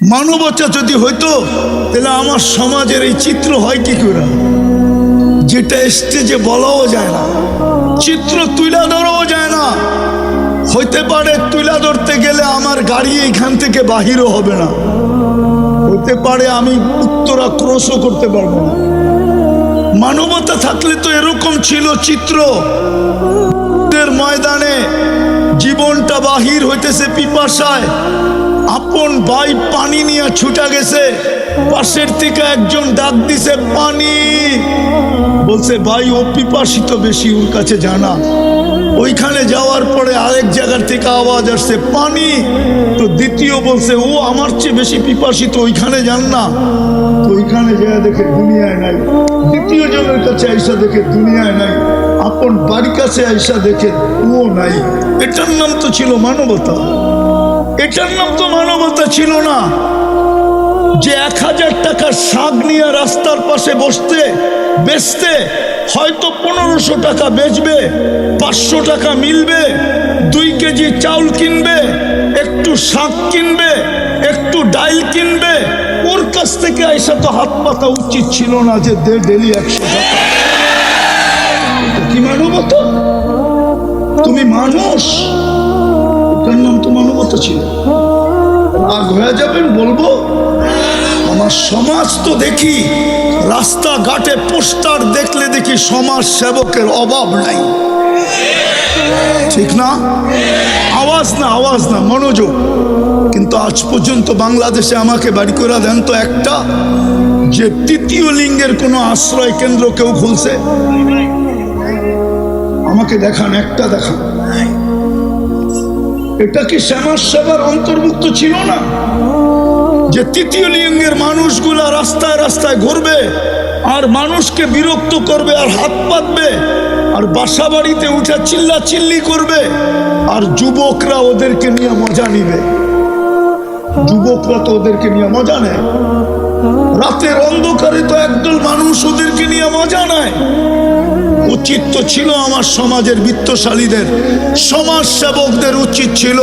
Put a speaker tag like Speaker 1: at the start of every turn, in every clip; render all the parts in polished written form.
Speaker 1: মানবতা যদি হইতো তাহলে আমার সমাজের এই চিত্র হয় কি করে, যেটা স্টেজে বলাও যায় না, চিত্র তুলে ধরাও যায় না। হইতে পারে তুলে ধরতে গেলে আমার গাড়ি এইখান থেকে বাহিরও হবে না, হইতে পারে আমি উত্তরা ক্রসও করতে পারবো না। মানবতা থাকলে তো এরকম ছিল চিত্র, ময়দানে জীবনটা বাহির হইতেছে পিপাসায়, আপন ভাই পানি নিয়ে ছুটা গেছে, পাশের থেকে একজন ডাক দিছে পানি, বলছে ভাই ও পিপাসিত বেশি, ওর কাছে জানা। ওইখানে যাওয়ার পরে আরেক জায়গার থেকে আওয়াজ আসছে পানি, তো দ্বিতীয় বলছে ও আমার চেয়ে বেশি পিপাসিত, ওইখানে যান না। তো ওইখানে যায় দেখে দুনিয়ায় নাই, দ্বিতীয় জনের কাছে আইসা দেখে দুনিয়ায় নাই, আপন বাড়ির কাছে আইসা দেখে ও নাই। এটার নাম তো ছিল মানবতা, এটার নাম তো মানবতা ছিল না। যে 1000 টাকার শাক নিয়ে রাস্তার পাশে বসতে বেচতে হয়তো 1500 টাকা বেচবে, 500 টাকা মিলবে, 2 কেজি চাউল কিনবে, একটু শাক কিনবে, একটু ডাইল কিনবে, ওর কাছ থেকে আইসা তো হাত পাতা উচিত ছিল না যে ডেলি 100 টাকা। কি মানবতা? তুমি মানুষ, এটার নাম তো মানবতা ছিল। রাগ হয়ে যাবেন বলবো, আমার সমাজ তো দেখি রাস্তাঘাটে পোস্টার দেখলে দেখি সমাজ সেবকের অভাব নাই, ঠিক না? আওয়াজ না, আওয়াজ না, মনোযোগ। কিন্তু আজ পর্যন্ত বাংলাদেশে আমাকে বাড়ি করে দেন তো একটা, যে তৃতীয় লিঙ্গের কোনো আশ্রয় কেন্দ্র কেউ খুলছে? আমাকে দেখান, একটা দেখান। এটা কি সমাজ সেবার অন্তর্ভুক্ত ছিল না? যে তৃতীয় লিঙ্গের মানুষগুলা রাস্তায় রাস্তায় ঘুরবে আর মানুষকে বিরক্ত করবে আর হাত পাতবে আর বাসা বাড়িতে উঠে চিল্লা চিল্লি করবে, আর যুবকরা ওদেরকে নিয়ে মজা নিবে। যুবকরা তো ওদেরকে নিয়ে মজা নেয়, রাতের অন্ধকারে তো একদল মানুষ ওদেরকে নিয়ে মজা নেয়। উচিত তো ছিল আমার সমাজের বিত্তশালীদের, সমাজ সেবকদের উচিত ছিল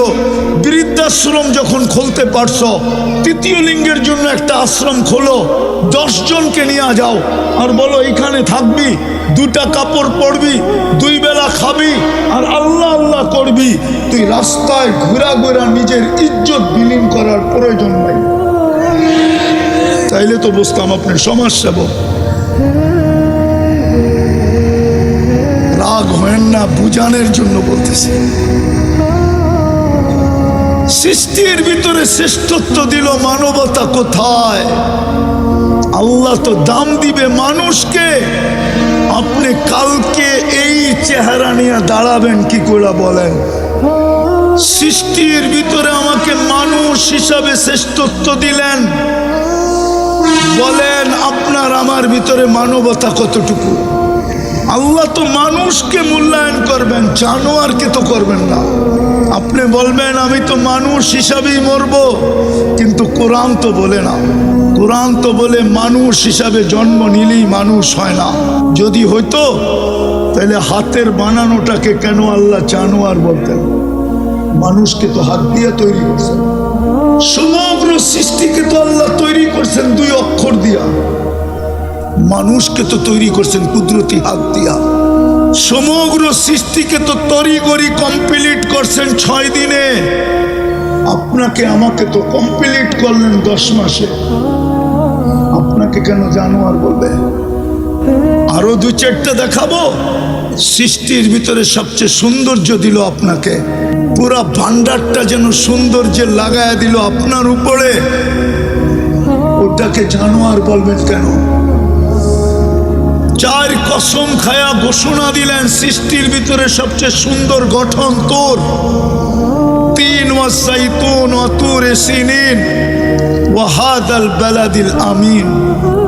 Speaker 1: বৃদ্ধাশ্রম যখন খুলতে পারছো, তৃতীয় লিঙ্গের জন্য একটা আশ্রম খোলো, 10 জনকে নিয়ে যাও আর বলো এইখানে থাকবি, 2টা কাপড় পরবি, 2 বেলা খাবি আর আল্লাহ আল্লাহ করবি। তুই রাস্তায় ঘুরা ঘুরা নিজের ইজ্জত বিলীন করার প্রয়োজন নাই। তাইলে তো বুঝতাম আপনি সমাজ সেবক। রাগ হয় না, বুঝানোর জন্য বলতেছি। সৃষ্টির ভিতরে শ্রেষ্ঠত্ব দিল, মানবতা কোথায়? আল্লাহ তো দাম দিবে মানুষকে। আপনি কালকে এই চেহারা নিয়ে দাঁড়াবেন কি করে বলেন? সৃষ্টির ভিতরে আমাকে মানুষ হিসাবে শ্রেষ্ঠত্ব দিলেন, বলেন আপনার আমার ভিতরে মানবতা কতটুকু? আল্লাহ তো মানুষকে মূল্যায়ন করবেন, জানোয়ারকে তো করবেন না। আপনি বলবেন আমি তো মানুষ হিসাবেই মরব, কিন্তু কোরআন তো বলে না। কোরআন তো বলে মানুষ হিসাবে জন্ম নিলেই মানুষ হয় না। যদি হইতো তাহলে হাতের বানানোটাকে কেন আল্লাহ জানোয়ার বলতেন? মানুষকে তো হাত দিয়ে তৈরি করছেন, সমগ্র সৃষ্টিকে তো আল্লাহ তৈরি করছেন 2 অক্ষর দিয়া। মানুষকে তো তৈরি করছেন কুদরতি হাত দিয়া। সমগ্র সৃষ্টিকে তো তড়িঘড়ি কমপ্লিট করছেন 6 দিনে। আপনাকে আমাকে তো কমপ্লিট করলেন 10 মাসে। আপনাকে কেন জানোয়ার বলবে? আরো 2-4টা দেখাবো। সৃষ্টির ভিতরে সবচেয়ে সৌন্দর্য দিল আপনাকে, পুরা ভান্ডারটা যেন সৌন্দর্যে লাগায় দিল আপনার উপরে, ওটাকে জানোয়ার বলবেন কেন? 4 কসম খায়া ঘোষণা দিলেন সৃষ্টির ভিতরে সবচেয়ে সুন্দর গঠন তোর। 3 ওয়াসাইতুন ওয়া তুরে সিনিন ওয়া হাদাল বালাদিল আমিন।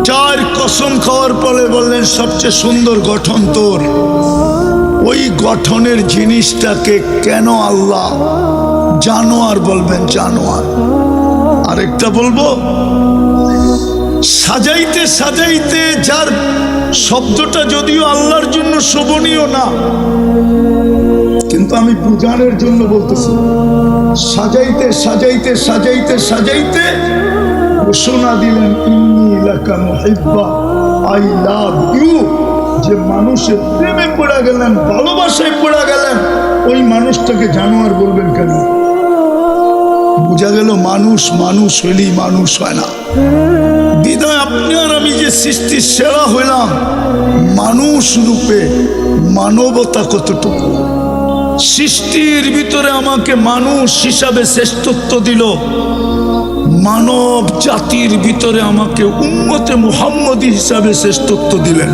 Speaker 1: 4 কসম খাওয়ার পরে বললেন সবচেয়ে সুন্দর গঠন তোর। ওই গঠনের জিনিসটাকে কেন আল্লাহ জানোয়ার বলবেন? জানোয়ার। আরেকটা বলবো, সাজাইতে সাজাইতে, যার শব্দটা যদিও আল্লাহর জন্য শোভনীয় না, কিন্তু আমি বুঝানোর জন্য বলতেছি, সাজাইতে সাজাইতে সাজাইতে সাজাইতে ঘোষণা দিলেন ইন্নী লাকা মুহিব্বা, আই লাভ ইউ। যে মানুষের প্রেমে পড়ে গেলেন, ভালোবাসায় পড়ে গেলেন, ওই মানুষটাকে জানোয়ার বলবেন কেন? বোঝা গেল মানুষ মানুষ হইলেই মানুষ হয় না। বিদায় আপনি আর আমি যে সৃষ্টির সেরা হইলাম, মানুষ রূপে মানবতা কতটুকু। সৃষ্টির ভিতরে আমাকে মানুষ হিসাবে শ্রেষ্ঠত্ব দিল, মানব জাতির ভিতরে আমাকে উম্মতে মুহাম্মদী হিসাবে শ্রেষ্ঠত্ব দিলেন।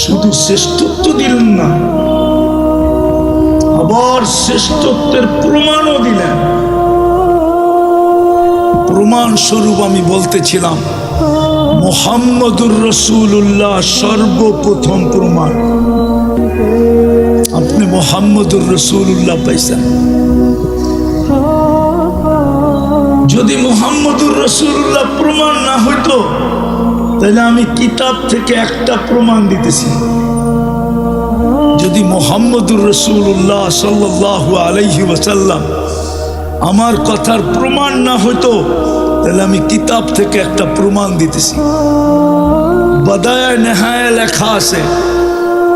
Speaker 1: শুধু শ্রেষ্ঠত্ব দিলেন না, আবার শ্রেষ্ঠত্বের প্রমাণও দিলেন। প্রমাণ স্বরূপ আমি বলতেছিলাম মুহাম্মদুর রাসূলুল্লাহ সর্বপ্রথম প্রমাণ। আপনি মুহাম্মদুর রাসূলুল্লাহ পাইছেন। যদি মুহাম্মদুর রাসূলুল্লাহ প্রমাণ না হইতো, তাহলে আমি কিতাব থেকে একটা প্রমাণ দিতেছি। যদি মুহাম্মদুর রাসূলুল্লাহ সাল্লাল্লাহু আলাইহি ওয়াসাল্লাম আমার কথার প্রমাণ না হইতো, তাহলে আমি কিতাব থেকে একটা প্রমাণ দিতেছি। বাদায়া নেহায়া লেখা আছে,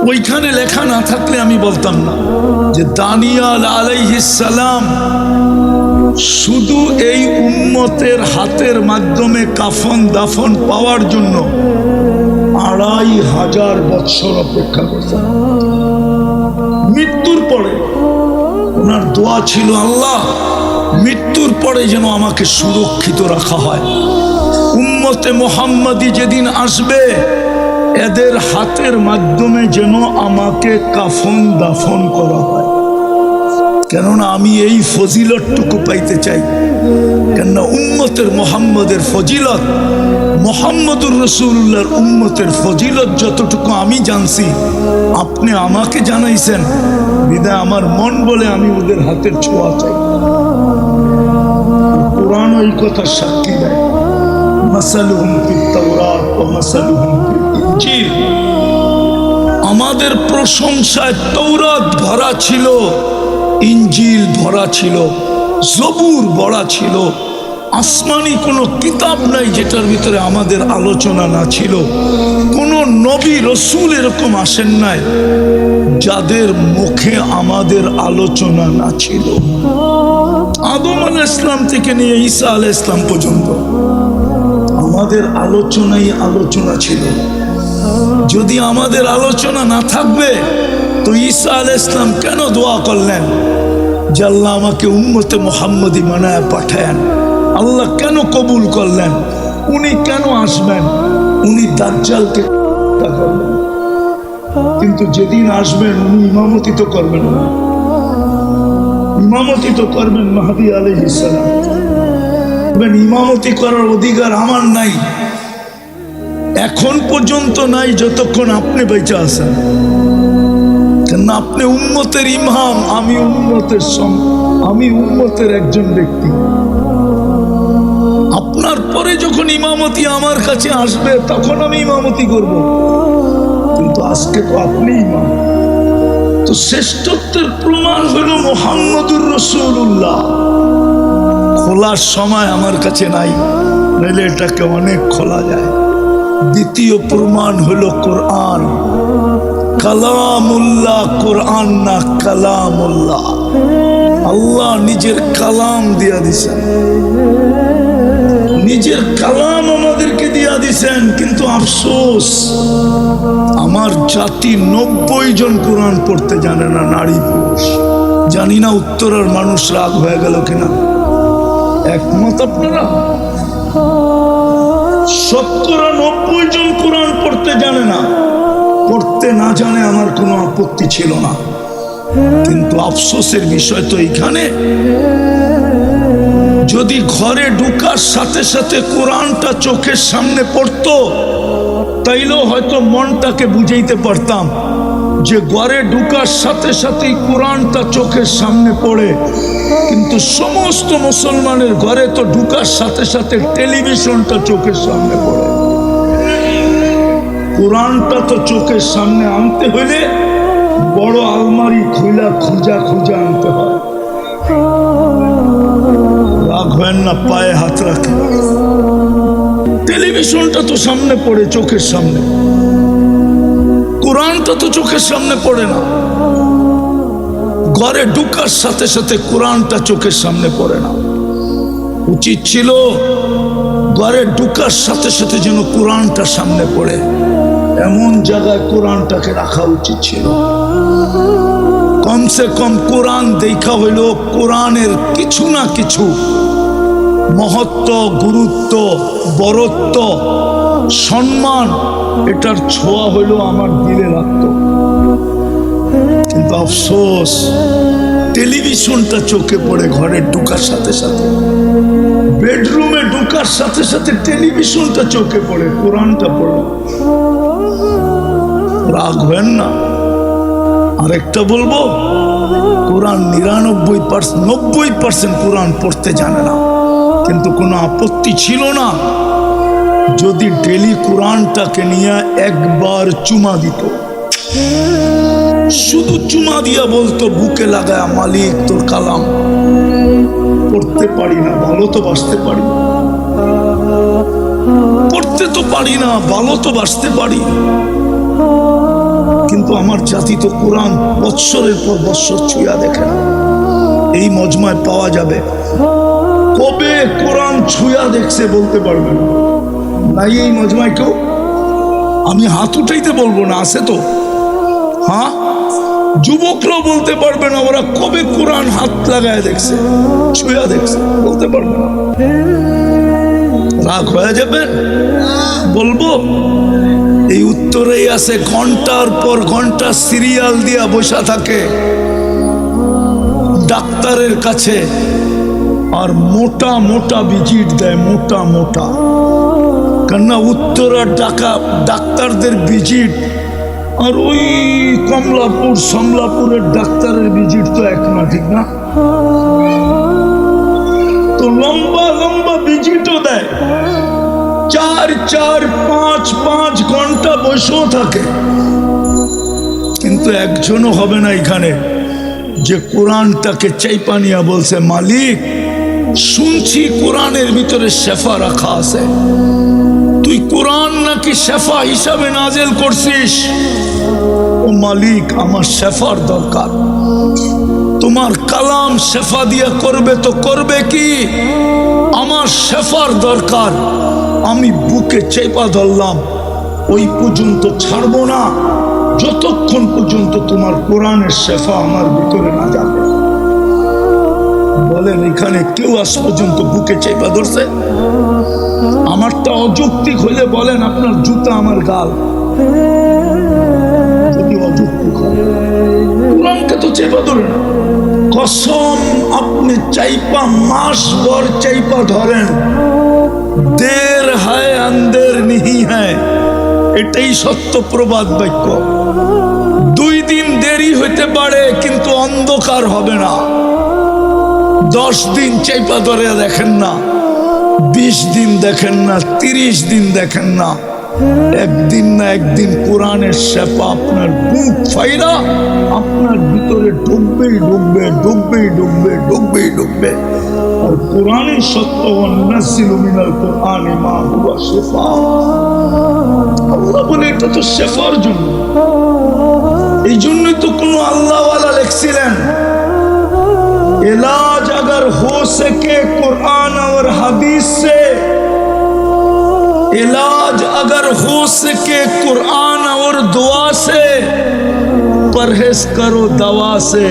Speaker 1: ওইখানে লেখা না থাকলে আমি বলতাম না যে দানিয়াল আলাইহিস সালাম শুধু এই উম্মতের হাতের মাধ্যমে কাফন দাফন পাওয়ার জন্য 2500 বৎসর অপেক্ষা করতেন। মৃত্যুর পরে ওনার দোয়া ছিল, আল্লাহ মৃত্যুর পরে যেন আমাকে সুরক্ষিত রাখা হয়। উম্মতে মুহাম্মাদি যেদিন আসবে, এদের হাতের মাধ্যমে যেন আমাকে কাফন দাফন করা হয়। কেননা আমি এই ফজিলতটুকু পাইতে চাই। কেননা উম্মতের মুহাম্মদের ফজিলত, মুহাম্মদুর রাসূলুল্লাহর উম্মতের ফজিলত যতটুকু আমি জানছি, আপনি আমাকে জানাইছেন, বিদায় আমার মন বলে আমি ওদের হাতের ছোঁয়া চাই। কোরআন ওই কথা সাক্ষী দেয়, মাসালুহুম ফিত তাওরাত ওয়া মাসালুহুম ফিল ইনজিল। আমাদের প্রশংসায় তৌরাত ভরা ছিল, ইনজিল ভরা ছিল, জবুর ভরা ছিল। আসমানি কোনো কিতাব নাই যেটার ভিতরে আমাদের আলোচনা না ছিল। কোনো নবী রসুল এরকম আসেন নাই যাদের মুখে আমাদের আলোচনা না ছিল। আদম আলাইহিস সালাম থেকে নিয়ে ঈসা আলাইহিস সালাম পর্যন্ত আমাদের আলোচনাই আলোচনা ছিল। যদি আমাদের আলোচনা না থাকবে, তো ঈসা আলাইহিস সালাম কেন দোয়া করলেন যে আল্লাহ আমাকে উম্মতে মুহাম্মদী বানায় পাঠায়েন? আল্লাহ কেন কবুল করলেন? উনি কেন আসবেন? উনি দাজ্জালকে করবেন, কিন্তু যেদিন আসবেন উনি ইমামতি তো করবেন না। ইমামতি তো করবেন মাহদী আলাইহিস সালাম। ইমামতি করার অধিকার আমার নাই, এখন পর্যন্ত নাই, যতক্ষণ আপনি বেঁচে আছেন। কেন আপনি উম্মতের ইমাম, আমি উম্মতের একজন ব্যক্তি। আপনার পরে যখন ইমামতি আমার কাছে আসবে, তখন আমি ইমামতি করব, কিন্তু আজকে তো আপনি ইমাম। তো শ্রেষ্ঠত্বের প্রমাণ হলো মুহাম্মদুর রাসূলুল্লাহ। খোলার সময় আমার কাছে নাই, নইলে এটাকে অনেক খোলা যায়। দ্বিতীয় প্রমাণ হলো কোরআন, কালামুল্লাহ। কোরআন না কালামুল্লাহ, আল্লাহ নিজের কালাম দিয়া দিছেন, নিজের কালাম আমাদেরকে দিয়া দিছেন। কিন্তু আফসোস, আমার জাতি 90 জন কোরআন পড়তে জানে না, নারী পুরুষ। জানি না উত্তরের মানুষ রাগ হয়ে গেল কিনা, একমত আপনারা? 90 জন কোরআন পড়তে জানে না। পড়তে না জানে আমার কোনো আপত্তি ছিল না, কিন্তু আফসোসের বিষয় তো এইখানে, যদি ঘরে ঢুকার সাথে সাথে কোরআনটা চোখের সামনে পড়তো, তাইলেও হয়তো মনটাকে বুঝাইতে পারতাম যে ঘরে ঢুকার সাথে সাথেই কোরআনটা চোখের সামনে পড়ে। কিন্তু সমস্ত মুসলমানের ঘরে তো ঢুকার সাথে সাথে টেলিভিশনটা চোখের সামনে পড়ে। কোরআনটা তো চোখের সামনে আনতে হলে বড় আলমারি খুঁজা আনতে হয়। রাগ হয় না, পায়ে হাত রাখে। টেলিভিশনটা তো সামনে পড়ে, চোখের সামনে। কোরআনটা তো চোখের সামনে পড়ে না। ঘরে ঢুকার সাথে সাথে কোরআনটা চোখের সামনে পড়ে না। উচিত ছিল ঘরে ঢুকার সাথে সাথে যেন কোরআনটা সামনে পড়ে, এমন জায়গায় কোরআনটাকে রাখা উচিত ছিল। কমসে কম কোরআন দেখা হইল কোরআনের কিছু না কিছু মহত্ব, গুরুত্ব, বরত্ব, সম্মান, এটার ছোঁয়া হইল আমার দিলে লাগতো। কিন্তু আফসোস, টেলিভিশনটা চোখে পড়ে ঘরে ঢুকার সাথে সাথে, বেডরুমে ঢুকার সাথে সাথে টেলিভিশনটা চোখে পড়ে, কোরআনটা পড়ে। রাগ হয় না। আরেকটা বলবো, কোরআন 90% কোরআন পড়তে জানে না, কিন্তু কোনো আপত্তি ছিল না যদি ডেলি কোরআনটাকে নিয়ে একবার চুমা দিত। শুধু চুমা দিয়া বলতো, বুকে লাগায়, মালিক তোর কালাম পড়তে পারি না, ভালো তো বাসতে পারি, পড়তে তো পারি না, ভালো তো বাসতে পারি, কিন্তু আমার জাতি তো কোরআন বৎসরের পর বৎসর ছুঁয়া দেখে না। এই মজমায় পাওয়া যাবে কবে কোরআন ছুঁয়া দেখছে বলতে পারবে না, নাই এই মজমায় কেউ। আমি হাত উঠাইতে বলবো না, আছে তো? হ্যাঁ, যুবকরাও বলতে পারবে না ওরা কবে কোরআন হাত লাগায় দেখছে, ছুঁয়া দেখছে, বলতে পারবে না। রাগ হয়ে যাবে বলবো? এই উত্তরেই আছে, ঘন্টার পর ঘন্টা সিরিয়াল দিয়া বসা থাকে ডাক্তারের কাছে, আর মোটা মোটা ভিজিট দেয়, মোটা মোটা। কেননা উত্তরার ডাক্তারদের ভিজিট আর ওই কমলাপুর সমলাপুরের ডাক্তারের ভিজিট তো এক না, ঠিক না? তো লম্বা লম্বা ভিজিটও দেয়, 4, 5 ঘন্টা বসেও থাকে, কিন্তু একজনও হবে না এখানে যে কোরআনটাকে চাইপা নিয়া বলছে, মালিক শুনছি কোরআনের ভিতরে শেফা রাখা আছে, তুই কোরআন নাকি শেফা হিসাবে নাজেল করছিস, ও মালিক আমার শেফার দরকার, তোমার কালাম শেফা দিয়া করবে তো করবে কি, আমার শেফার দরকার। আমি বুকে চেপা ধরলাম, ওই পর্যন্ত ছাড়বো না যতক্ষণ পর্যন্ত তোমার কোরআনের শেফা আমার ভিতরে না যাবে। বলেন এখানে কেউ আজ পর্যন্ত বুকে চেপা ধরছে? আমারটা অযৌক্তিক হইলে বলেন আপনার জুতা আমার গাল, যদি অযৌক্তিক হয়। কোরআনকে তো চেপা ধরে না। কসম আপনি চাইপা মাস ভর চাইপা ধরেন, দের হায় আন্দের নিহি হ্যায়, এটাই সত্য প্রবাদ বাক্য। 2 দিন দেরি হইতে পারে কিন্তু অন্ধকার হবে না। 10 দিন চাইপা ধরে দেখেন না, 20 দিন দেখেন না, 30 দিন দেখেন না, একদিন না একদিন কোরআনের শেফা আপনার বুক ফাইরা আপনার ভিতরে ডুববেই ডুববে, ডুববেই ডুববে, ডুববেই ডুববে। আর কোরআনের সত্য, নাযিলু মিনাল কোরআনি মা হুয়া শিফা। আল্লাহ বলে এটা তো শেফার জন্য। এই জন্যই তো কোনো আল্লাহওয়ালা লিখছিলেন, इलाज अगर हो सके कुरान और हदीस से, इलाज अगर हो सके कुरान और दुआ से, परहेज करो दवा से।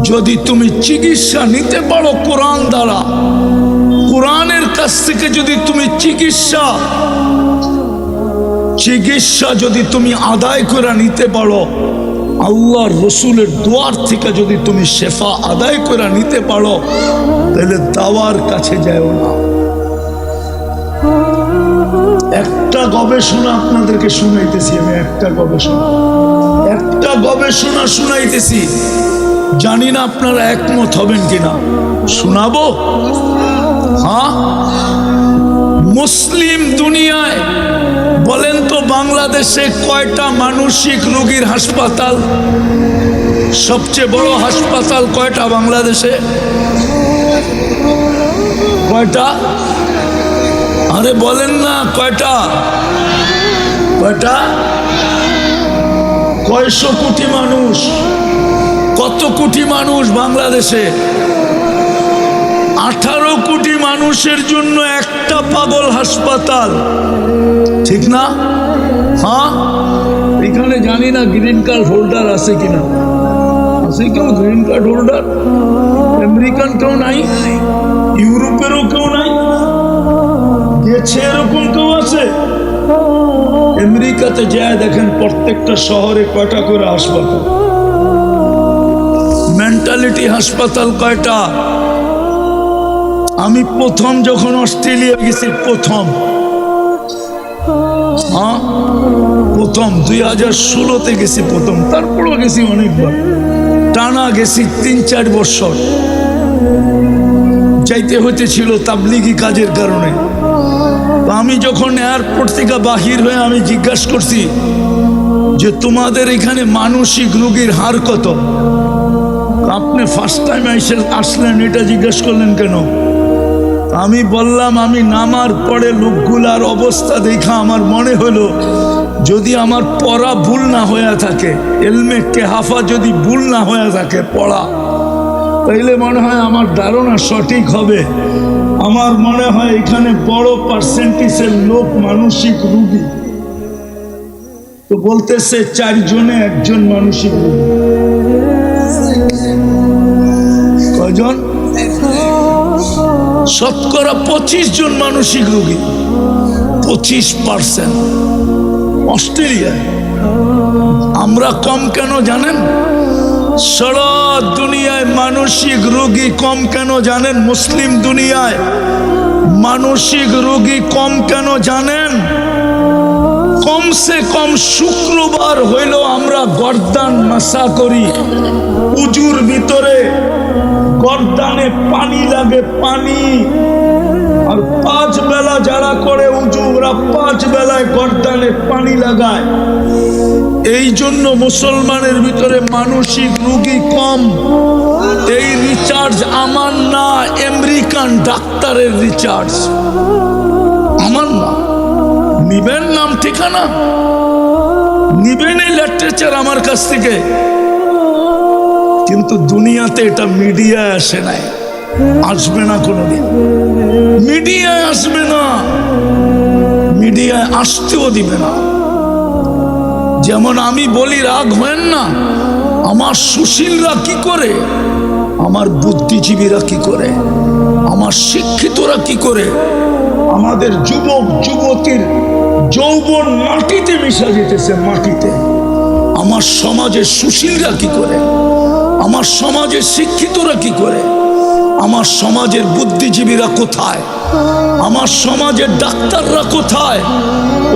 Speaker 1: যদি তুমি চিকিৎসা নিতে পারো কোরআন দ্বারা, কোরআনের কাছ থেকে যদি তুমি চিকিৎসা যদি তুমি আদায় করে নিতে পারো, আল্লাহর রসুলের দোয়ার থেকে যদি তুমি শেফা আদায় করে নিতে পারো, তাহলে দাওয়ার কাছে যাও না। একটা গবেষণা আপনাদেরকে শুনাইতেছি, আমি একটা গবেষণা শুনাইতেছি, জানি না আপনারা একমত হবেন কিনা। শোনাবো? হ্যাঁ, মুসলিম দুনিয়ায় বলেন তো বাংলাদেশে কয়টা মানসিক রোগীর হাসপাতাল? সবচেয়ে বড় হাসপাতাল কয়টা বাংলাদেশে? কয়টা? আরে বলেন না কয়টা? কয়টা? কয়শো কোটি মানুষ? কত কোটি মানুষ বাংলাদেশে? 18 কোটি মানুষের জন্য একটা পাগল হাসপাতাল, ঠিক না? হ্যাঁ, এখানে জানি না গ্রিন কার্ড হোল্ডার আছে কিনা। আছে কেউ গ্রিন কার্ড হোল্ডার? আমেরিকান কেউ নাই? ইউরোপেরও কেউ নাই? গেছে এরকম কেউ আছে? আমেরিকাতে যায় দেখেন প্রত্যেকটা শহরে কয়টা করে হাসপাতাল, মেন্টালিটি হাসপাতাল কয়টা? আমি প্রথম যখন অস্ট্রেলিয়া গেছি, প্রথম 2016-তে গেছি প্রথম, তারপরও গেছি অনেকবার, টানা গেছি 3-4 বছর। যাইতে হইতেছিল তাবলিগি কাজের কারণে। আমি যখন এয়ারপোর্ট থেকে বাহির হয়ে আমি জিজ্ঞাসা করছি যে তোমাদের এখানে মানসিক রোগীর হার কত? আপনি ফার্স্ট টাইম আসলেন, এটা জিজ্ঞাসা করলেন কেন? আমি বললাম আমি নামার পরে লোকগুলার অবস্থা দেখা আমার মনে হলো যদি আমার পড়া ভুল না হয়ে থাকে, এলমে কেহাফা যদি ভুল না হয়ে থাকে পড়া, তাইলে মনে হয় আমার ধারণা সঠিক হবে। আমার মনে হয় এখানে বড় পার্সেন্টেজের লোক মানসিক রোগী। তো বলতেছে 4 জনে 1 জন মানসিক রোগী। কয়জন? শতকরা 25 জন মানসিক রোগী, 25%। অস্ট্রেলিয়ায় আমরা কম কেন জানেন? সারা দুনিয়ায় মানসিক রোগী কম কেন জানেন? মুসলিম দুনিয়ায় মানসিক রোগী কম কেন জানেন? কমসে কম শুক্রবার হইল আমরা গর্দান মাসা করি, উজুর ভিতরে গর্দানে পানি লাগে, পানি। আর 5 বেলা যারা করে উজু, ওরা 5 বেলায় গর্দানে পানি লাগায়। এই জন্য মুসলমানের ভিতরে মানসিক রোগী কম। এই রিচার্জ আমার না, আমেরিকান ডাক্তারের রিচার্জ, আমার না। নিবেন নাম ঠিকানা, নিবেন এই লিটারেচার আমার কাছ থেকে, কিন্তু দুনিয়াতে এটা মিডিয়ায় আসে নাই, আসবে না কোনোদিন। মিডিয়ায় আসবে না, মিডিয়ায় আসতেও দিবে না। যেমন আমি বলি রাগ হয়েন না, আমার সুশীলরা কি করে, আমার বুদ্ধিজীবীরা কি করে, আমার শিক্ষিতরা কি করে, আমাদের যুবক যুবতীর যৌবন মাটিতে মিশা যেতেছে, মাটিতে। আমার সমাজের সুশীলরা কি করে, আমার সমাজের শিক্ষিতরা কি করে, আমার সমাজের বুদ্ধিজীবীরা কোথায়, আমার সমাজের ডাক্তাররা কোথায়?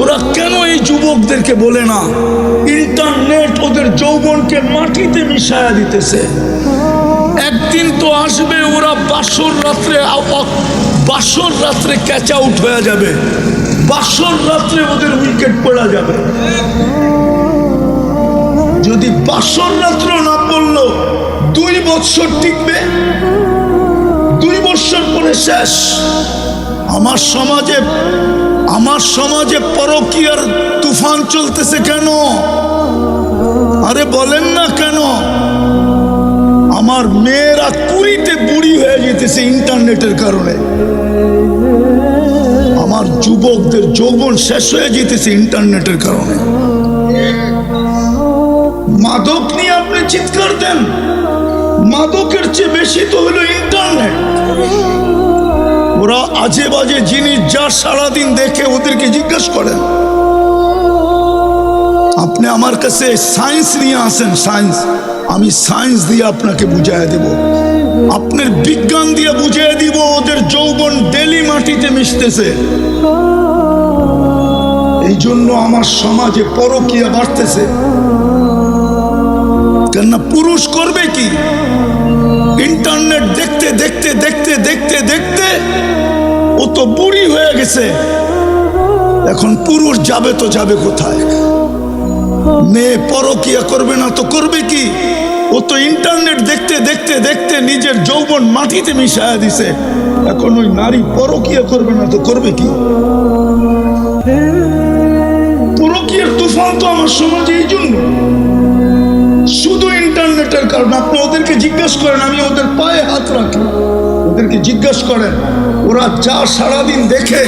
Speaker 1: ওরা কেন এই যুবকদেরকে বলে না ইন্টারনেট ওদের যৌবনকে মাটিতে মিশায়া দিতেছে? একদিন তো আসবে ওরা বাসর রাত্রে ক্যাচ আউট হয়ে যাবে, বাসর রাত্রে ওদের উইকেট পড়া যাবে। যদি বাসর রাত্র না পড়লো 2 বছর টিকবে, 2 বছর পরে শেষ। আমার সমাজে পরকীয়ার তুফান চলতেছে কেন? আরে বলেন না কেন? আমার মেয়েরা 20-তে বুড়ি হয়ে যেতেছে ইন্টারনেটের কারণে। আমার যুবকদের যৌবন শেষ হয়ে যেতেছে ইন্টারনেটের কারণে। মাদক নিয়ে আপনি চিৎকার দেন, মাদকের চেয়ে বেশি তো হলো ইন্টারনেট। ওরা আজে বাজে জিনিস যা সারাদিন দেখে ওদেরকে জিজ্ঞাসা করেন। আপনি আমার কাছে সায়েন্স নিয়ে আসেন, সায়েন্স, আমি সায়েন্স দিয়ে আপনাকে বুঝাই দেব, আপনার বিজ্ঞান দিয়ে বুঝিয়ে দিব ওদের যৌবন ডেলি মাটিতে মিশতেছে। এই জন্য আমার সমাজে পরকীয়া বাড়তেছে। কেননা পুরুষ করবে কি? ইন্টারনেট দেখতে দেখতে দেখতে দেখতে দেখতে ও তো বুড়ি হয়ে গেছে। এখন পুরুষ যাবে তো যাবে কোথায়? মেয়ে পরকীয়া করবে না তো করবে কি? ও তো ইন্টারনেট দেখতে দেখতে দেখতে নিজের যৌবন মাটিতে মিশায়া দিছে। এখন ওই নারী পরকীয়া করবে না তো করবে কি? পরকীয়ার তুফান তো আমার সমাজে এই জন্য, শুধু ইন্টারনেটের কারণে। আপনি ওদেরকে জিজ্ঞেস করেন, আমি ওদের পায়ে হাত রাখি, ওদেরকে জিজ্ঞেস করেন ওরা যা সারাদিন দেখে,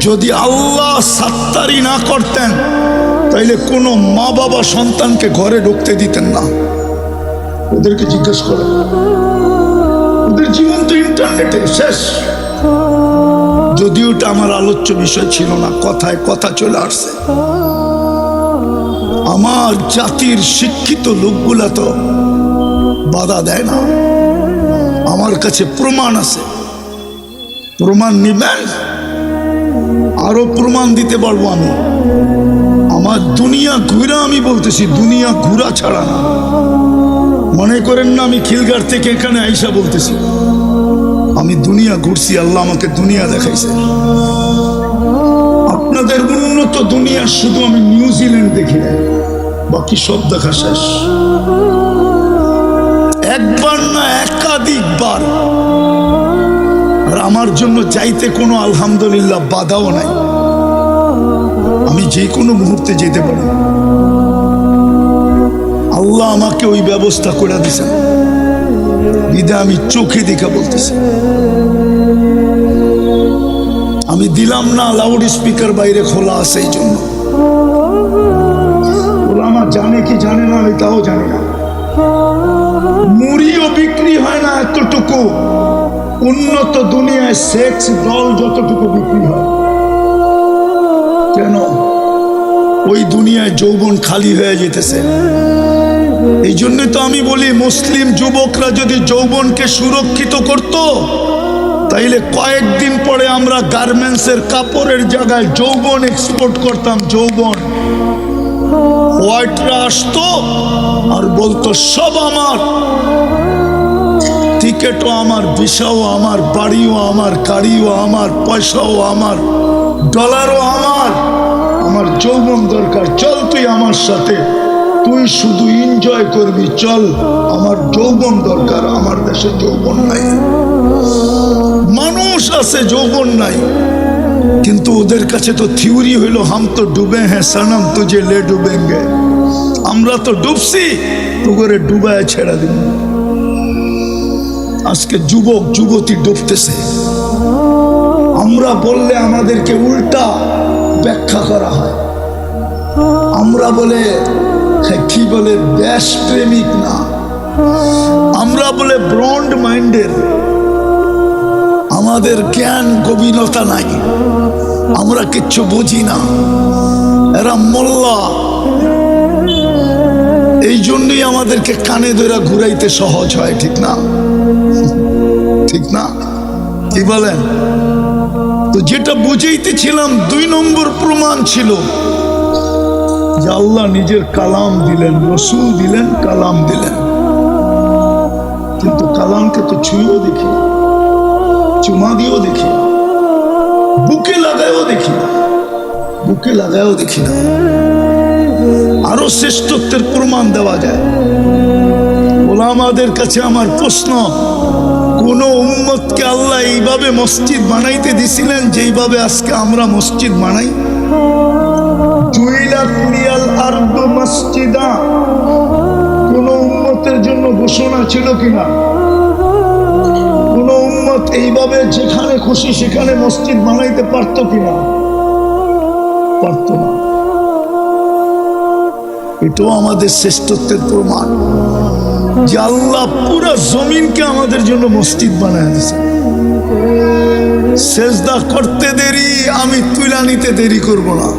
Speaker 1: যদি আল্লাহ সাত্তারি না করতেন তাইলে কোনো মা বাবা সন্তানকে ঘরে ঢুকতে দিতেন না। ওদেরকে জিজ্ঞেস করেন, ওদের জীবন তো ইন্টারনেটে শেষ। যদিও এটা আমার আলোচ্য বিষয় ছিল না, কথায় কথা চলে আসছে। আমার জাতির শিক্ষিত লোকগুলা তো বাধা দেয় না। আমার কাছে প্রমাণ আছে, প্রমাণ নিবেন? আরো প্রমাণ দিতে পারবো আমি। আমার দুনিয়া ঘুরা, আমি বলতেছি দুনিয়া ঘুরা ছাড়া না। মনে করেন না আমি খিলগার থেকে এখানে আইসা বলতেছি, আমি দুনিয়া ঘুরছি, আল্লাহ আমাকে দুনিয়া দেখাইছে। আপনাদের উন্নত দুনিয়া শুধু আমি নিউজিল্যান্ড দেখি না, বাকি সব দেখা শেষ। একবার না একাধিকবার। আর আমার জন্য যাইতে কোনো আলহামদুলিল্লাহ বাধাও নাই, আমি যে কোনো মুহূর্তে যেতে পারি। আল্লাহ আমাকে ওই ব্যবস্থা করে দিয়েছেন, বিধায় আমি চোখে দেখা বলতেছি। আমি দিলাম না লাউড স্পিকার বাইরে খোলা আছে, এই জন্য। ওলামা জানে কি জানে না আমি তাও জানি না। মুড়িও বিক্রি হয় না এতটুকু, উন্নত দুনিয়ায় সেক্স ডল যতটুকু বিক্রি হয়। কেন? ওই দুনিয়ায় যৌবন খালি হয়ে যেতেছে। এই জন্যই তো আমি বলি, মুসলিম যুবকরা যদি যৌবনকে সুরক্ষিত করত, তাইলে কয়েকদিন পরে আমরা গার্মেন্টসের কাপড়ের জায়গায় যৌবন এক্সপোর্ট করতাম। যৌবন হোয়াইটরা আসতো আর বলতো সব আমার, টিকেটও আমার, ভিসাও আমার, বাড়িও আমার, গাড়িও আমার, পয়সাও আমার, ডলারও আমার। আমার যৌবন দরকার, চল তুই আমার সাথে, তুই শুধু এনজয় করবি, চল। আমার যৌবন দরকার। আমার দেশে যৌবন নাই। মানুষ আছে যৌবন নাই, কিন্তু ওদের কাছে তো থিওরি হইল হাম তো ডুবে হ্যাঁ সনম তুঝে লে ডুবেঙ্গে। আমরা তো ডুবছি, তো করে ডুবায় ছেড়া দিব। আজকে যুবক যুবতী ডুবতেছে, আমরা বললে আমাদেরকে উল্টা ব্যাখ্যা করা হয়। আমরা বলে কি বলে দেশপ্রেমিক না, আমরা বলে ব্রন্ড মাইন্ডের। আমাদের জ্ঞান গভীরতা নাই, আমরা কিচ্ছু বুঝি না। এরা মোল্লা, এই জন্যই আমাদেরকে কানে ধরে ঘুরাইতে সহজ হয়। ঠিক না? ঠিক না? কি বলেন? তো যেটা বুঝাইতেছিলাম, 2 নম্বর প্রমাণ ছিল যে আল্লাহ নিজের কালাম দিলেন, রসুল দিলেন, কালাম দিলেন। কিন্তু কালামকে তো ছুঁয়েও দেখি, চুমা দিয়েও দেখি, বুকে লাগায়ও দেখি না, বুকে লাগায়ও দেখি না। আরো শ্রেষ্ঠত্বের প্রমাণ দেওয়া যায়। ওলামাদের কাছে আমার প্রশ্ন, কোন উম্মতকে আল্লাহ এইভাবে মসজিদ বানাইতে দিছিলেন যেইভাবে আজকে আমরা মসজিদ বানাই? কোন উম্মতের জন্য ঘোষণা ছিল কিনা? কোন উম্মত এইভাবে যেখানে খুশি সেখানে মসজিদ বানাইতে পারত কিনা? পারত না। এটাও আমাদের শ্রেষ্ঠত্বের প্রমাণ যে আল্লাহ পুরো জমিনকে আমাদের জন্য মসজিদ বানায় দিয়েছে। সেজদা করতে দেরি, আমি তুলা নিতে দেরি করব না,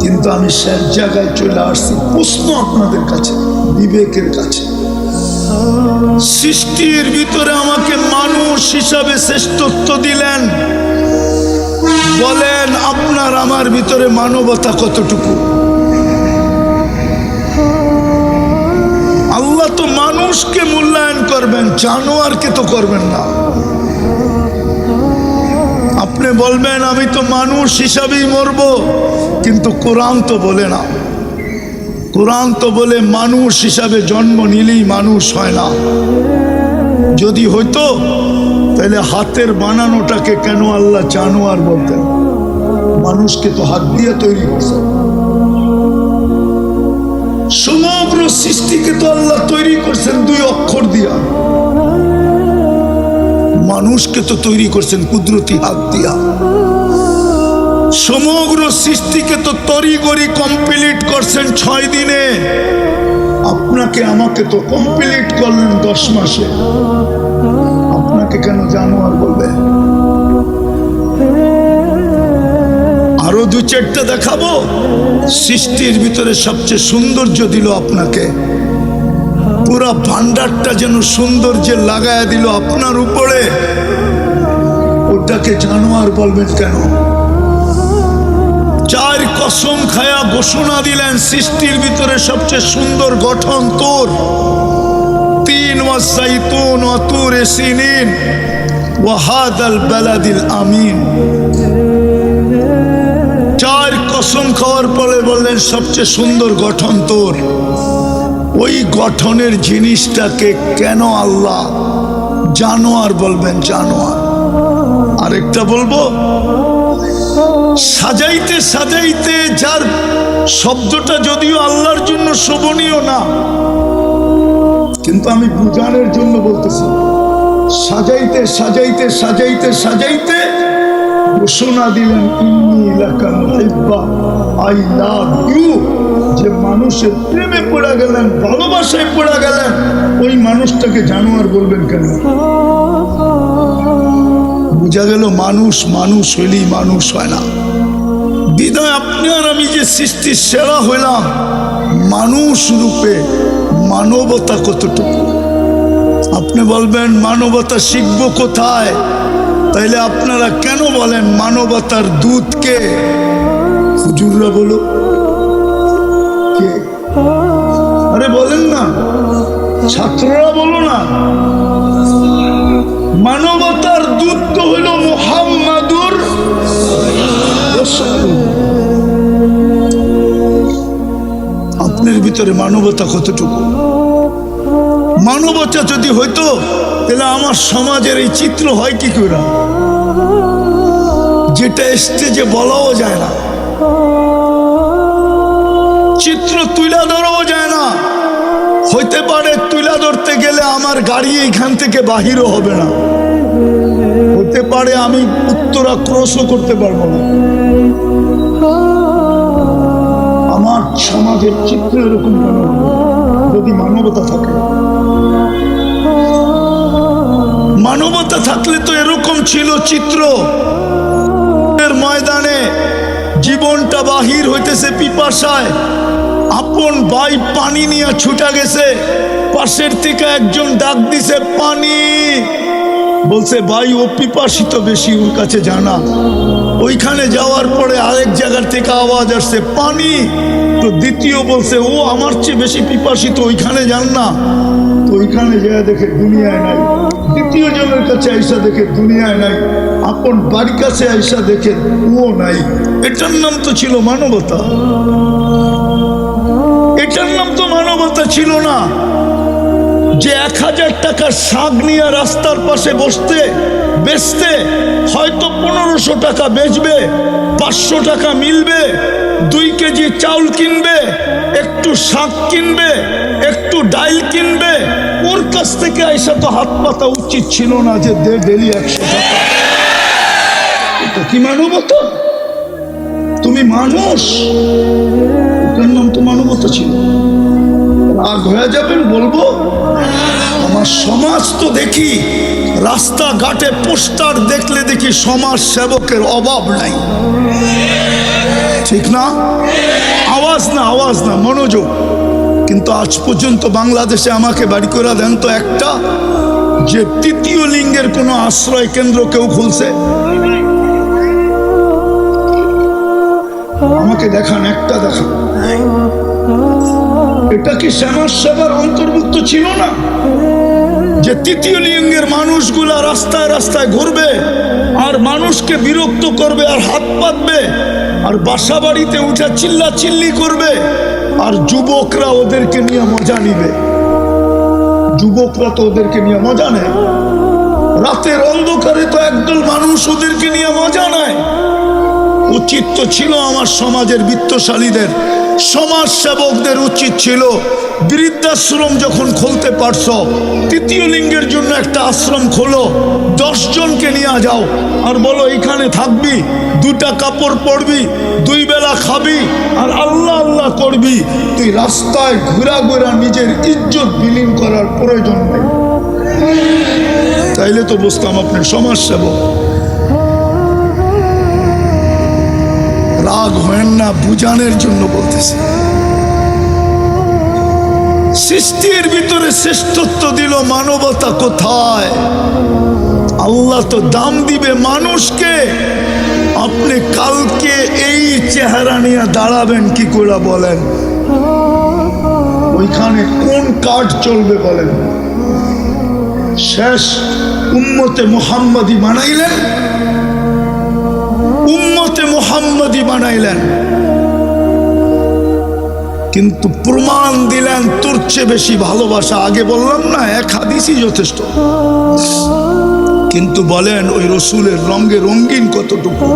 Speaker 1: কিন্তু আমি শেষ জায়গায় চলে আসছি। প্রশ্ন আপনাদের কাছে, বিবেকের কাছে, সৃষ্টির ভিতরে আমাকে মানুষ হিসাবে শ্রেষ্ঠত্ব দিলেন, বলেন আপনার আমার ভিতরে মানবতা কতটুকু? আল্লাহ তো মানুষকে মূল্যায়ন করবেন, জানোয়ারকে তো করবেন না। আপনি বলবেন আমি তো মানুষ হিসাবেই মরবো, কিন্তু কোরআন তো বলে না। কোরআন তো বলে মানুষ হিসাবে জন্ম নিলেই মানুষ হয় না। যদি হইতো তাহলে হাতের বানানোটাকে কেন আল্লাহ জানোয়ার বলতেন? মানুষকে তো হাত দিয়ে তৈরি করছে। সমগ্র সৃষ্টিকে তো আল্লাহ তৈরি করছেন 2 অক্ষর দিয়া। মানুষকে তো তৈরি করছেন কুদরতি হাত দিয়া। সমগ্র সৃষ্টিকে তো তড়িঘড়ি কমপ্লিট করছেন 6 দিনে। আপনাকে আমাকে তো কমপ্লিট করলেন 10 মাসে। আপনাকে কেন জানোয়ার বলবে? আরো 2-4টা দেখাবো। সৃষ্টির ভিতরে সবচেয়ে সৌন্দর্য দিল আপনাকে, পুরা ভান্ডারটা যেন সৌন্দর্যে লাগায়া দিল আপনার উপরে। ওটাকে জানোয়ার বলবেন কেন? 4 কসম খায়া ঘোষণা দিলেন সৃষ্টির ভিতরে সবচেয়ে সুন্দর গঠন তোর। 3 ওয়াসাইতুন ওয়া তুরে সিনিন ওয়া হাদাল বালাদিল আমিন। 4 কসম খাওয়ার পরে বললেন সবচেয়ে সুন্দর গঠন তোর। ওই গঠনের জিনিসটাকে কেন আল্লাহ জানোয়ার বলবেন? জানোয়ার। আরেকটা বলবো, সাজাইতে সাজাইতে, যার শব্দটা যদিও আল্লাহর জন্য শোভনীয় না, কিন্তু আমি বুঝানোর জন্য বলতেছি, সাজাইতে সাজাইতে সাজাইতে সাজাইতে ঘোষণা দিলেন ইন্নী লাকা মুহিব্বা, আই লাভ ইউ। যে মানুষের প্রেমে পড়ে গেলেন, ভালোবাসায় পড়ে গেলেন, ওই মানুষটাকে জানোয়ার বলবেন কেন? বুঝা গেল মানুষ মানুষ হইলেই মানুষ হয় না। বিদায় আপনি আর আমি যে সৃষ্টির সেরা হইলাম, মানুষ রূপে মানবতা কতটুকু? আপনি বলবেন মানবতা শিখবো কোথায়? তাইলে আপনারা কেন বলেন মানবতার দূতকে? হুজুররা বলো কে? আরে বলেন না, ছাত্ররা বলো না। মানবতার দূত তো হইল মুহাম্মাদুর রাসূলুল্লাহ। আপনার ভিতরে মানবতা কতটুকু? মানবতা যদি হইতো তাহলে আমার সমাজের এই চিত্র হয় কি করে, যেটা স্টেজে বলাও যায় না, চিত্র তুলে ধরাও যায় না। হইতে পারে তুলে ধরতে গেলে আমার গাড়ি এইখান থেকে বাহিরও হবে না, হতে পারে আমি উত্তরা ক্রসও করতে পারবো না। আমার সমাজের চিত্র এরকম কেন যদি মানবতা থাকে? মানবতা থাকলে তো এরকম ছিল চিত্র। ময়দানে জীবনটা বাহির হইতেছে পিপাসায়, আপন ভাই পানি নিয়ে ছুটা গেছে, পাশের থেকে একজন ডাক দিছে পানি। বলছে ভাই ও পিপাসিত বেশি, ওর কাছে জানা। ওইখানে যাওয়ার পরে আরেক জায়গার থেকে আওয়াজ আসছে পানি। তো দ্বিতীয় বলছে ও আমার চেয়ে বেশি পিপাসিত, ওইখানে যান না। তো ওইখানে যায় দেখে দুনিয়ায় নাই। দ্বিতীয় জনের কাছে আইসা দেখে দুনিয়ায় নাই। আপন বাড়ির কাছে আইসা দেখে ও নাই। এটার নাম তো ছিল মানবতা। এটার নাম তো মানবতা ছিল না। যে 1000 টাকার শাক নিয়ে রাস্তার পাশে বেচতে হয়তো 1500 টাকা বেচবে, 500 টাকা মিলবে, 2 কেজি চাউল কিনবে, একটু শাক কিনবে, একটু ডাইল কিনবে। ওর কাছ থেকে আইসা তো হাত পাতা উচিত ছিল না যে দে ডেলি 100 টাকা। এটা কি মানবতা? তুমি মানুষ, এটার নাম তো মানবতা ছিল। রাগ হয়ে যাবেন বলবো, আমার সমাজ তো দেখি রাস্তাঘাটে পোস্টার দেখলে দেখি সমাজ সেবকের অভাব নাই, ঠিক না? আওয়াজ না মনোযোগ। কিন্তু আজ পর্যন্ত বাংলাদেশে আমাকে বাড়ি করে দেন তো একটা, যে 3য় লিঙ্গের কোনো আশ্রয় কেন্দ্র কেউ খুলছে? আমাকে দেখান, একটা দেখান। এটা কি সমাজ সেবার অন্তর্ভুক্ত ছিল না? যে 3য় লিঙ্গের মানুষগুলা রাস্তায় রাস্তায় ঘুরবে আর মানুষকে বিরক্ত করবে আর হাত পাতবে আর বাসা বাড়িতে উঠে চিল্লা চিল্লি করবে আর যুবকরা ওদেরকে নিয়ে মজা নিবে। যুবকরা তো ওদেরকে নিয়ে মজা নেয়, রাতের অন্ধকারে তো একদল মানুষ ওদেরকে নিয়ে মজা নেয়। উচিত তো ছিল আমার সমাজের বিত্তশালীদের, সমাজ সেবকদের উচিত ছিল বৃদ্ধাশ্রম যখন খুলতে পারছো, তৃতীয় লিঙ্গের জন্য একটা আশ্রম খোলো, 10 জনকে নিয়ে যাও আর বলো এখানে থাকবি, 2টা কাপড় পরবি, 2 বেলা খাবি আর আল্লাহ আল্লাহ করবি। তুই রাস্তায় ঘুরা ঘুরা নিজের ইজ্জত বিলীন করার প্রয়োজন নেই। তাইলে তো বুঝতাম আপনি সমাজ সেবক। রাগ হয় না, বুঝানোর জন্য বলতেছে। সৃষ্টির ভিতরে শ্রেষ্ঠত্ব দিল, মানবতা কোথায়? আল্লাহ তো দাম দিবে মানুষকে। আপনি কালকে এই চেহারা নিয়ে দাঁড়াবেন কি করে বলেন? ওইখানে কোন কার্ড চলবে বলেন? শেষ উম্মতে মুহাম্মাদি বানাইলেন, উম্মতে মুহাম্মাদি বানাইলেন, কিন্তু প্রমাণ দিলেন তোর চেয়ে বেশি ভালোবাসা। আগে বললাম না, 1 হাদিসই যথেষ্ট। কিন্তু বলেন ওই রসুলের রঙে রঙিন কতটুকু?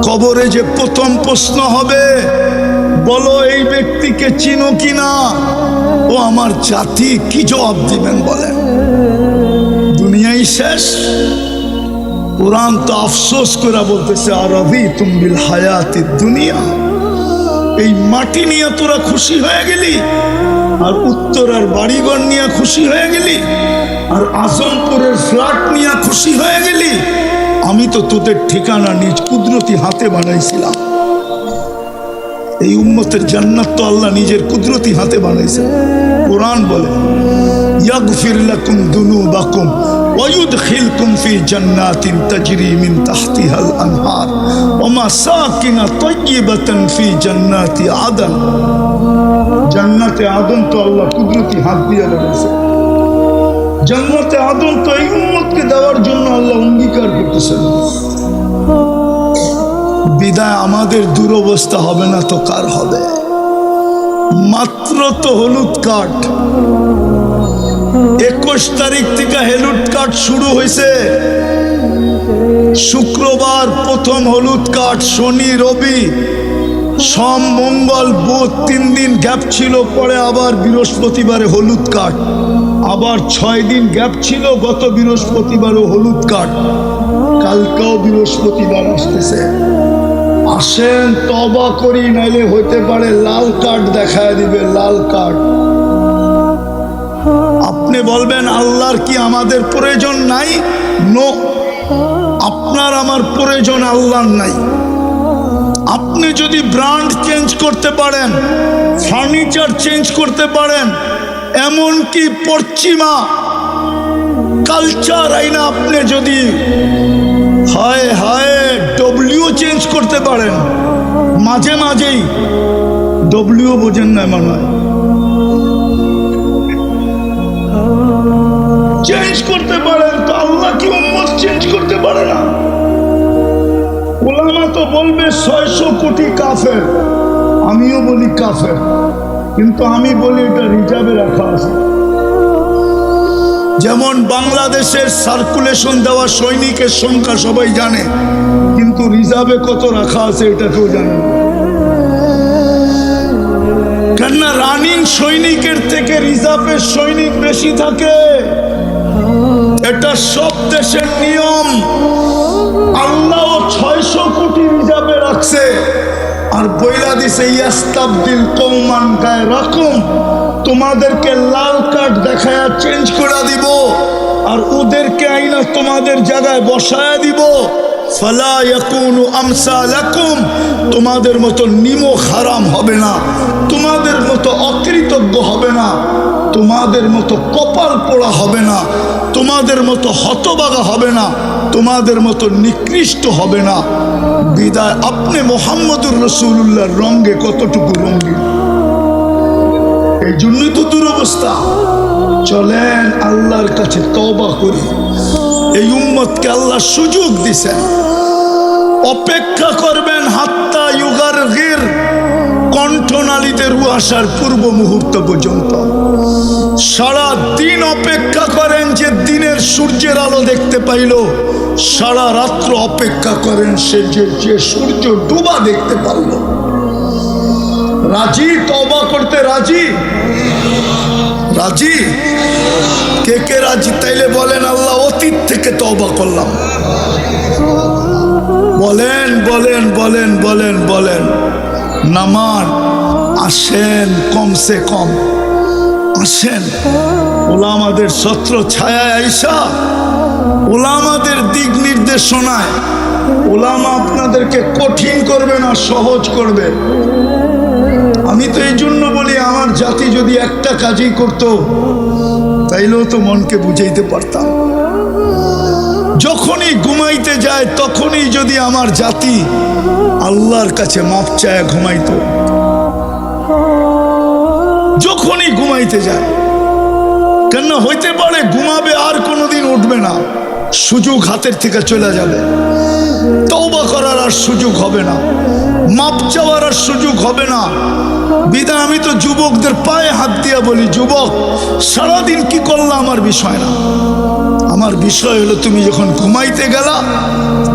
Speaker 1: কবরে যে প্রথম প্রশ্ন হবে, বলো এই ব্যক্তিকে চিনো কিনা? ও আমার জাতি, কি জবাব দিবেন বলেন? দুনিয়াই শেষ। কোরআন তো আফসোস করে বলতেছে, আরাদিতুম বিল হায়াতিদ দুনিয়া। এই মাটি নিয়ে তোরা খুশি হয়ে গেলি, আর উত্তরার বাড়িঘর নিয়ে খুশি হয়ে গেলি, আর আজমপুরের ফ্ল্যাট নিয়ে খুশি হয়ে গেলি। আমি তো তোদের ঠিকানা নিজ কুদরতি হাতে বানাইছিলাম। এই উম্মতের জান্নাত তো আল্লাহ নিজের কুদরতি হাতে বানাইছে। কোরআন বলে, ইয়াগফির লাকুম যুনুবাকুম ওয়া ইউদখিলকুম ফি জান্নাতিন তাজরি মিন তাহতিহাল আনহার ওয়া মাসাকিন তাইয়্যিবাতান ফি জান্নাতি আদন। জান্নাতে আদন তো আল্লাহ কুদরতি হাত দিয়ে বানাইছে। জান্নাতে আদন তো এই উম্মতকে দেওয়ার জন্য আল্লাহ অঙ্গীকার করতেছেন। বিদায় আমাদের দুরবস্থা হবে না তো কার হবে? মাত্র তো হলুদ কার্ড, 21 তারিখ থেকে হলুদ কার্ড শুরু হয়েছে। শুক্রবার প্রথম হলুদ কার্ড, শনি রবি সোম মঙ্গল বুধ 3 দিন গ্যাপ ছিল, পরে আবার বৃহস্পতিবারে হলুদ কার্ড, আবার 6 দিন গ্যাপ ছিল, গত বৃহস্পতিবারও হলুদ কার্ড, কালকেও বৃহস্পতিবার আসতেছে। আসেন তওবা করি, নাইলে হইতে পারে লাল কার্ড দেখায় দিবে, লাল কার্ড। আপনি বলবেন আল্লাহর কি আমাদের প্রয়োজন নাই? নো, আপনার আমার প্রয়োজন আল্লাহর নাই। আপনি যদি ব্র্যান্ড চেঞ্জ করতে পারেন, ফার্নিচার চেঞ্জ করতে পারেন, এমনকি পশ্চিমা কালচার আইনা আপনি যদি হায় হায় ডব্লিউ চেঞ্জ করতে পারেন, মাঝে মাঝেই ডব্লিউ বোঝেন না মনে হয়, চেঞ্জ করতে পারেন, তো আল্লাহ কি উম্মত চেঞ্জ করতে পারে না? ওলামা তো বলবে 600 কোটি কাফের, আমিও বলি কাফের, কিন্তু আমি বলি এটা রিজার্ভে রাখা আছে। যেমন বাংলাদেশের সার্কুলেশন দেওয়া সৈনিকের সংখ্যা সবাই জানে, কিন্তু রিজার্ভে কত রাখা আছে এটা কেউ জানে না। কেননা রানিং সৈনিকের থেকে রিজার্ভের সৈনিক বেশি থাকে, এটা সব দেশের নিয়ম। আল্লাহ 600 কোটি রিজার্ভে রাখছে, আর বইলা দিছে ইয়াস্তাবদিল কওমান গায়রাকুম, তোমাদেরকে লাল কার্ড দেখায়া চেঞ্জ করে দিব, আর ওদেরকে আইনা তোমাদের জায়গায় বসায়া দিব। ফালা ইয়াকুনু আমসালাকুম, তোমাদের মতো নিমক হারাম হবে না, তোমাদের মতো অকৃতজ্ঞ হবে না, তোমাদের মতো কপাল পোড়া হবে না, তোমাদের মতো হতবাগা হবে না, তোমাদের মতো নিকৃষ্ট হবে না। বিদায় আপনি মুহাম্মদুর রাসূলুল্লাহর রঙে কতটুকু রঙিন? এই জন্যই তো দুরবস্থা। চলেন আল্লাহর কাছে তওবা করি। এই উম্মতকে আল্লাহ সুযোগ দিছেন, অপেক্ষা করবেন হাত্তা ইউগারগির, কণ্ঠনালীতে রু আসার পূর্ব মুহূর্ত পর্যন্ত সারা দিন অপেক্ষা করেন যে দিনের সূর্যের আলো দেখতে পাইল, সারা রাত্র অপেক্ষা করেন সে যে সূর্য ডুবা দেখতে পারল। রাজি? তওবা করতে রাজি? রাজি? কে কে রাজি? তাইলে বলেন আল্লাহ অতীত থেকে তওবা করলাম। বলেন বলেন বলেন বলেন বলেন। নামান আসেন, কমসে কম আসেন। ওলামাদের ছত্র ছায়ায় আইসা, ওলামাদের দিক নির্দেশনায়, ওলামা আপনাদেরকে কঠিন করবে না, সহজ করবে। আমি তো এই জন্য বলি, আমার জাতি যদি একটা কাজই করত তাইলেও তো মনকে বুঝাইতে পারতাম। যখনই ঘুমাইতে যায় তখনই যদি আমার জাতি আল্লাহর কাছে মাপ চায় ঘুমাইতো, যখনই ঘুমাইতে যায়। কেন হইতে পারে ঘুমাবে আর কোনোদিন উঠবে না, সুযোগ হাতের থেকে চলে যাবে, তওবা করার আর সুযোগ হবে না, মাপ চাওয়ার আর সুযোগ হবে না। বিধায় আমি তো যুবকদের পায়ে হাত দিয়া বলি, যুবক সারাদিন কি করলা আমার বিষয় না, আমার বিষয় হলো তুমি যখন ঘুমাইতে গেলা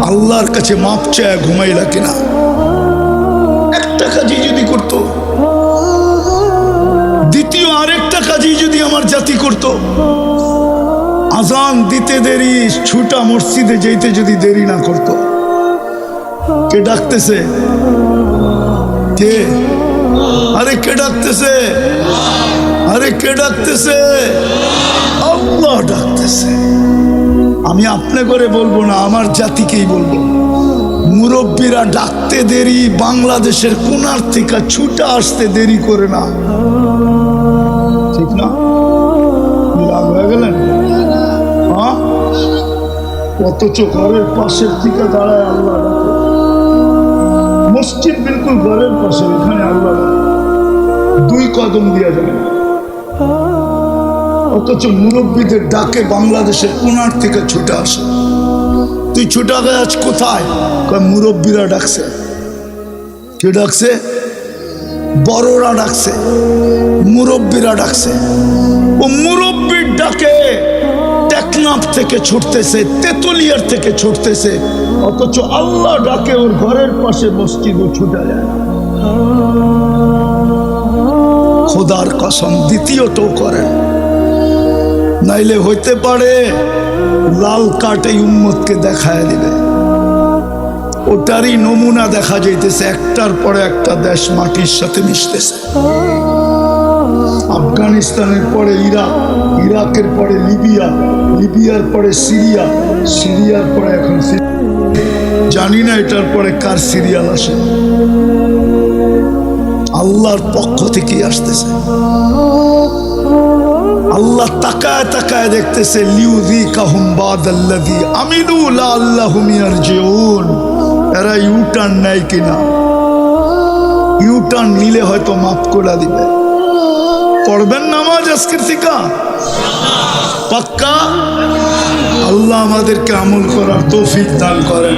Speaker 1: আল্লাহর কাছে মাপ চায় ঘুমাইলা কিনা। একটা কাজই যদি করতো, দ্বিতীয় আরেকটা কাজই যদি আমার জাতি করত, আজান দিতে দেরি, ছুটা মসজিদে যেতে যদি দেরি না করত। কে ডাকতেছে? কে? আরে কে ডাকতেছে? আরে কে ডাকতেছে? আল্লাহ ডাকতেছে। আমি আপনি করে বলবো না, আমার জাতিকেই বলবো। মুরব্বীরা ডাকতে দেরি, বাংলাদেশের কোনার থেকে ছুটা আসতে দেরি করে না, ঠিক না? রাগ হয়ে গেলেন? হ্যাঁ, অথচ ঘরের পাশের থেকে দাঁড়ায় আল্লাহ ডাকে। মসজিদ বিলকুল ঘরের পাশে, এখানে আল্লাহ 2 কদম দিয়া যাবে, অথচ মুরব্বীদের ডাকে বাংলাদেশের কোনার থেকে ছুটে আসে। তুই ছুটা গে আজ কোথায়? মুরব্বীরা ডাকছে। কে ডাকছে? বড়রা ডাকছে, মুরব্বীরা ডাকছে। ও মুরব্বীর ডাকে টেকনাফ থেকে ছুটতেছে, তেতুলিয়ার থেকে ছুটতেছে, অথচ আল্লাহ ডাকে ওর ঘরের পাশে মসজিদও ছুটে যায়। খোদার কসম দ্বিতীয়টাও করেন, নাইলে হইতে পারে লাল কার্ড এই উম্মতকে দেখায় দিবে। ওটারই নমুনা দেখা যাইতেছে, একটার পরে একটা দেশ মাটির সাথে মিশতেছে। আফগানিস্তানের পরে ইরাক, ইরাকের পরে লিবিয়া, লিবিয়ার পরে সিরিয়া, সিরিয়ার পরে এখন জানি না এটার পরে কার সিরিয়াল আসে। আল্লাহর পক্ষ থেকেই আসতেছে। আল্লাহ তাকায় তাকায় দেখতেছে, লিউযিকাহুম বাদাল্লাযী আমিলু লাআল্লাহুম ইয়ারজিউন। এরা ইউটার্ন নেয় কিনা? ইউটার্ন নিলে হয়তো মাফ করে দিবে। পড়বেন নামাজ আজকের থেকে পাক্কা? আল্লাহ আমাদেরকে আমল করার তৌফিক দান করেন।